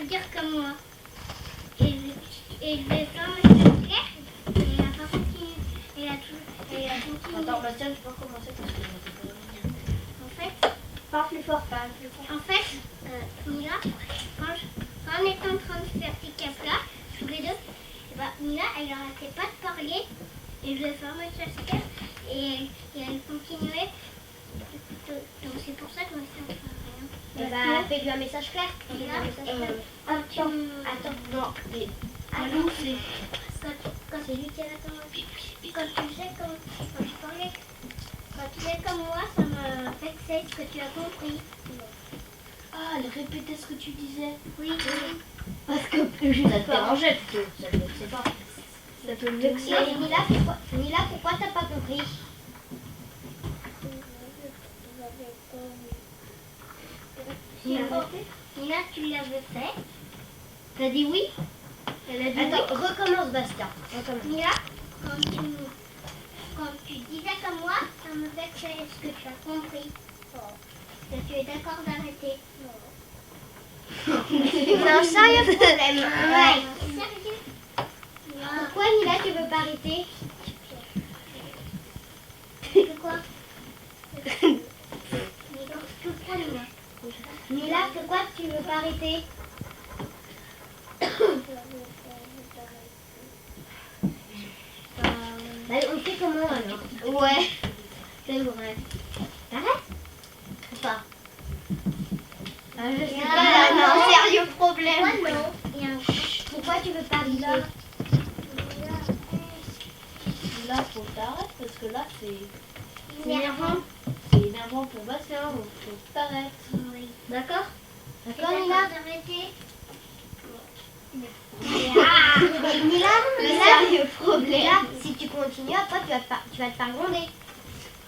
dire comme moi. Et je vais faire ma chasse claire. Et elle a pas continué. Elle a continué. Attends, Bastien, tu peux recommencer parce que je ne sais pas. En fait, Parle plus fort, parle plus fort. En fait, Mila, quand on était en train de faire ces cases-là, tous les deux, Mila, elle n'arrêtait pas de parler et je vais faire ma chasse claire et elle continuait. Donc c'est pour ça que moi ça ne fait rien. Fais-lui un message clair. Attends, non. Allô, c'est quand c'est lui qui a la commencé. Quand tu sais quand je parlais, quand tu es comme moi, ça me vexait ce que tu as compris. Ah, elle répétait ce que tu disais. Oui. Parce que ça te dérangeait plutôt. Ça ne vexait pas. Ça te vexait. Mila, pourquoi t'as pas compris? Mila, tu l'avais fait. T'as dit oui? Elle a dit Attends, oui. recommence Bastien. Mila, quand tu disais comme moi, ça me vexait. Est-ce que tu as compris? Est-ce que tu es d'accord d'arrêter? C'est un sérieux problème. Ouais. Sérieux? Pourquoi Mila, tu veux pas arrêter? C'est quoi? Mila, pourquoi tu veux pas arrêter? On fait comment alors? Ouais. C'est vrai. T'arrêtes ou pas? Je sais pas, là, non. un sérieux problème. Moi, non. Pourquoi tu veux pas arrêter? Là, faut t'arrêter parce que là, c'est Énervant. c'est énervant pour Bastien, donc faut que t'arrêtes. Oui. D'accord? D'accord, Mila, d'arrêter. Mila, sérieux problème. Mila, si tu continues, après tu vas te faire gronder.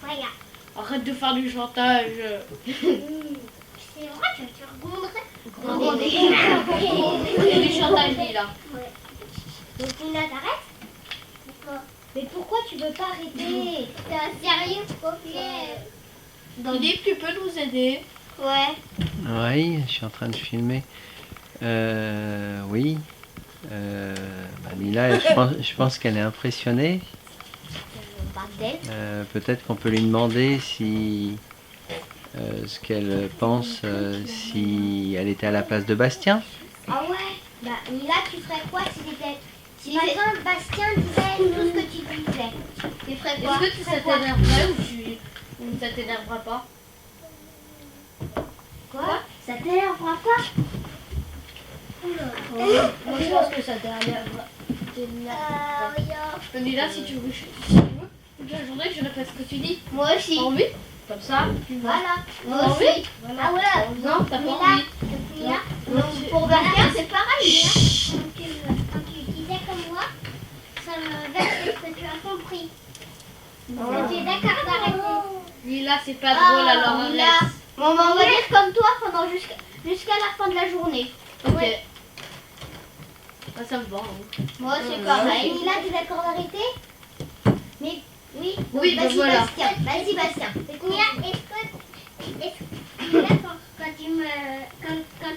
Regarde. Arrête de faire du chantage. C'est vrai, tu vas te faire Gronder. C'est du chantage, dit là. Donc Mila, t'arrêtes? Mais pourquoi tu veux pas arrêter? C'est un sérieux problème. Philippe, tu peux nous aider? Ouais. Oui, je suis en train de filmer. Oui. Mila, je pense qu'elle est impressionnée. Peut-être qu'on peut lui demander si ce qu'elle pense si elle était à la place de Bastien. Ah ouais? Mila, tu ferais quoi si par exemple Bastien disait tout ce que tu disais? Tu ferais quoi? Est-ce que ça t'énerverait ou ça t'énervera pas? Quoi? Ça t'énervera pas? Moi je pense que ça t'énervera. Là, si tu veux, toute la journée, je répète ce que tu dis. Moi aussi. T'as envie? Comme ça, Voilà. T'as envie? Ah ouais. Non, t'as pas envie. Mila, Pour Bastien, c'est pareil. Quand tu disais comme moi, ça me vexe ce que tu as compris. Est-ce que tu es d'accord d'arrêter? Lila, c'est pas drôle, alors Mila. arrête. Bon, on va dire comme toi pendant jusqu'à la fin de la journée. Ok. Ouais. Ah, ça me va. Hein. Moi, c'est pareil. Mila, tu es d'accord d'arrêter? Mais oui. Oui, Vas-y voilà. Bastien. Vas-y Bastien. Mila, Mila, quand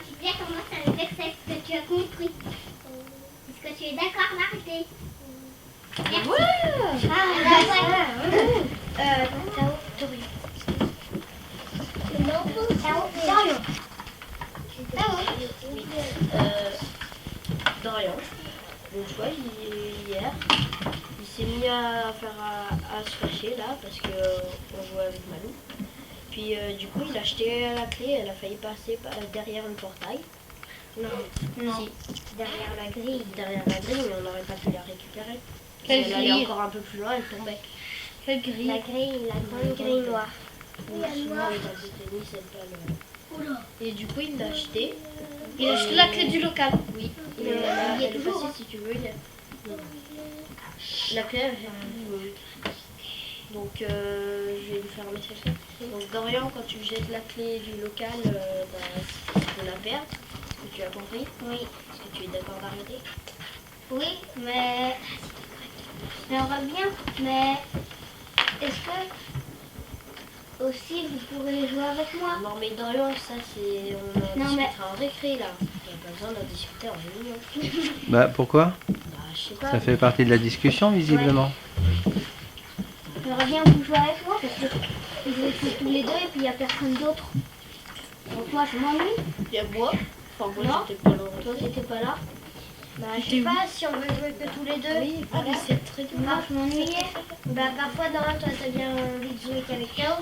tu disais comme moi, ça me vexait ce que tu as compris. Est-ce que tu es d'accord d'arrêter? Merci. Dorian. Donc, je vois, hier, il s'est mis à se fâcher là parce qu'on jouait avec Malou. Puis du coup, il a acheté la clé, elle a failli passer derrière le portail. Non. Si, Derrière la grille. derrière la grille, mais on n'aurait pas pu la récupérer. Quelle Elle allait grille? encore un peu plus loin, elle tombait. Quelle grille? La grande grille noire. Souvent, les balles de tennis, elles pas le... Et du coup, il l'a acheté. Il a acheté la clé du local. Oui, Il y a elle est toujours, passée, si tu veux. Non. La clé, elle vient plus. Donc, je vais lui faire un message. Donc, Dorian, quand tu jettes la clé du local, tu peux la perdre. Est-ce que tu as compris? Oui. Est-ce que tu es d'accord d'arrêter? Oui, mais j'aimerais bien, mais est-ce que aussi vous pourrez jouer avec moi? Non, mais Dorian, ça, c'est... On en Non, mais- discutera en récré, là. pas besoin d'en discuter en réunion. Bah pourquoi? Bah, je sais pas. Ça fait partie de la discussion visiblement. J'aimerais bien que vous jouez avec moi parce que vous jouez tous les deux et puis il n'y a personne d'autre. Donc moi je m'ennuie. Il y a moi. Enfin, moi, Non. j'étais pas là. Toi t'étais pas là. Bah je T'étais sais où? pas si on veut jouer que tous les deux. Oui, ah, mais c'est très bien. Moi je m'ennuyais. Bah parfois dans toi t'as bien envie de jouer qu'avec Théo.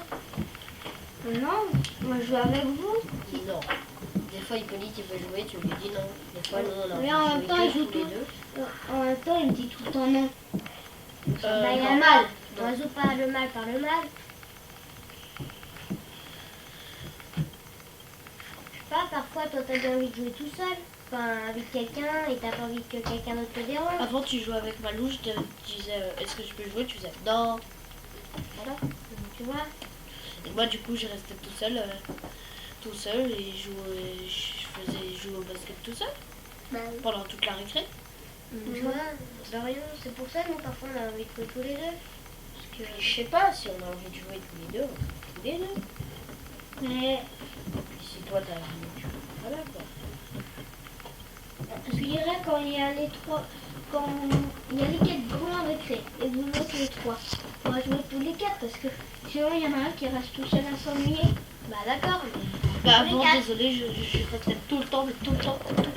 Non, moi je joue avec vous. Non. Des fois, Hippolyte, il veut jouer, tu lui dis non. Des fois, non, on a Mais en envie même de temps, jouer il joue tous les tout. deux. En même temps il me dit tout le temps non. Bah il y a non. mal. Non. On résout pas le mal par le mal. Je sais pas, parfois toi t'as bien envie de jouer tout seul. Enfin avec quelqu'un et t'as pas envie que quelqu'un d'autre te dérange. Avant, tu jouais avec Malou, je te disais est-ce que je peux jouer? Tu disais non. Voilà. Tu vois. Et moi, du coup, je restais tout seul et je faisais jouer au basket tout seul Bah, pendant toute la récré. tu vois, de rien. C'est pour ça nous parfois on a envie de jouer tous les deux. Parce que je sais pas si on a envie de jouer tous les deux, on joue tous les deux. Mais Et si toi t'as envie de jouer, voilà quoi. je dirais quand il y a les trois, quand il y a les 4 grands récré et vous jouez les 3. On va jouer tous les 4 parce que sinon il y en a un qui reste tout seul à s'ennuyer. Bah d'accord. Bah Les avant, quatre. désolé, je restais tout le temps, toute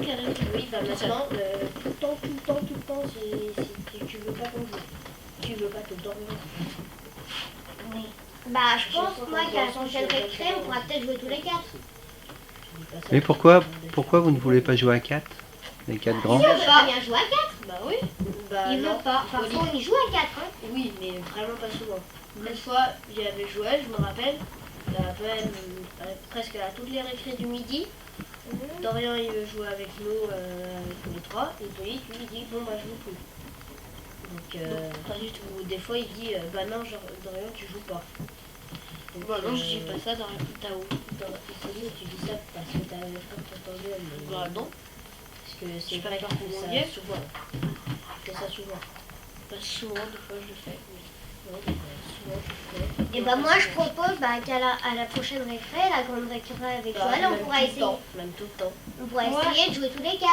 la récré. Oui, bah maintenant, tout le temps, si tu veux pas qu'on joue. Tu veux pas te dormir. Oui. Bah je pense moi qu'à la prochaine récré on pourra peut-être jouer tous les 4. Mais pourquoi vous ne voulez pas jouer à 4? Les 4 grands? Il veut pas bien jouer à 4. Bah oui. Bah Il non. veut pas. Parfois on y joue à 4. Hein. Oui, mais vraiment pas souvent. Une fois, j'y avais joué, je me rappelle, presque à toutes les récrés du midi. Dorian, il veut jouer avec nous tous les trois. Et Hippolyte, lui, il dit bon, bah, je joue plus. Donc, pas du tout. Des fois, il dit bah non, Dorian, tu joues pas. Donc, bah non, je dis pas ça, Dorian. Hippolyte, tu dis ça parce que t'as entendu. Bah non. Parce que c'est vrai que ça souvent. Je fais ça souvent. Pas souvent, des fois, je le fais. Mais souvent, je le fais. Et bah moi je propose qu'à la prochaine récré, la grande récré avec Joël, on pourra essayer. Même tout le temps. On pourra essayer de jouer tous les 4.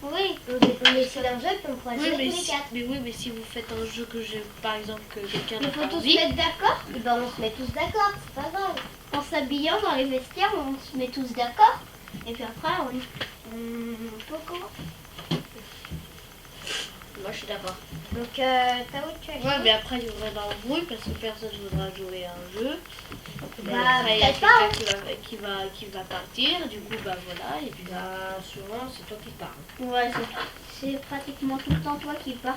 Oui. On essaie d'un jeu puis on pourra jouer tous les 4. Mais oui, mais si vous faites un jeu que j'ai, par exemple, que quelqu'un Il n'a faut pas tous envie. se mettre d'accord. Et ben on se met tous d'accord, c'est pas grave. En s'habillant dans les vestiaires, on se met tous d'accord. Et puis après, on peut comment. Moi, je suis d'accord. Donc t'as où tu as Ouais, mais après, il y aura dans le bruit parce que personne ne voudra jouer à un jeu. Bah, Après, il y a peut-être pas, quelqu'un qui va partir. Du coup, bah voilà. Et puis, bah, souvent, c'est toi qui parles. Ouais, c'est pratiquement tout le temps toi qui pars.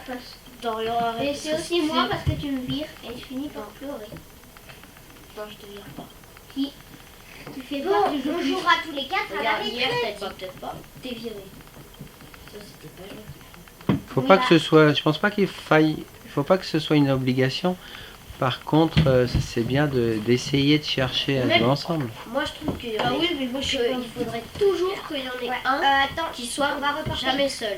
Dorian, arrête. Et c'est aussi moi parce que tu me vires et je finis par pleurer. Non, je te vire pas. Tu fais pas, on jouera tous les 4 à la Regarde, hier, récré. t'as dit peut-être pas. T'es viré. Ça, c'était pas gentil. Faut pas que ce soit, je pense pas qu'il faut pas que ce soit une obligation. Par contre, c'est bien d'essayer de chercher à jouer ensemble. Moi, je trouve qu'il y Ah en a- oui, mais moi je qu'il faudrait toujours qu'il y en ait Ouais. un Attends, qui soit on va repartir. jamais seul.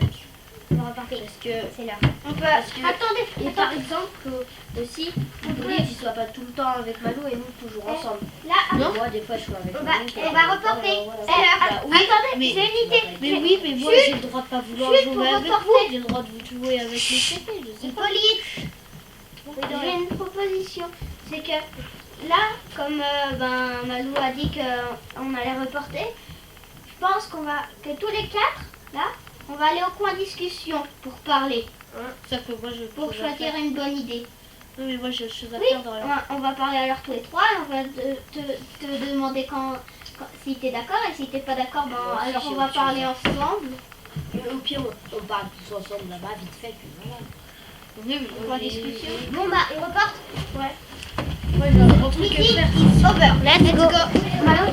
On va repartir. Parce que C'est l'heure. On peut. Parce que- Attendez. Et par exemple, aussi, Hippolyte, il soit pas tout le temps avec Malou et nous toujours ensemble. Là, Moi, des fois, je suis avec on Malou. va reporter. Voilà. C'est l'heure. Bah oui, Attendez, mais- j'ai une idée. Mais oui, mais moi, Chut. j'ai le droit de pas vouloir Chut, jouer pour avec reporter. vous. J'ai le droit de vous jouer avec les CP, je sais pas. Hippolyte, j'ai une proposition. C'est que là, comme Malou a dit qu'on allait reporter, je pense que tous les 4, là, on va aller au coin discussion pour parler, Sauf que moi, je pour choisir une bonne idée. Oui, mais moi, j'ai chose à Oui, faire dans la... on va parler alors tous les 3 et on va te demander si t'es d'accord et si t'es pas d'accord, Moi aussi, alors j'ai on va autre chose parler à ensemble. Au pire, on parle tous ensemble là-bas, vite fait, puis voilà. Oui, mais Coin discussion. Bon on reporte. Ouais. Moi, j'ai un grand truc à Meeting faire. is over. Let's go. Malou,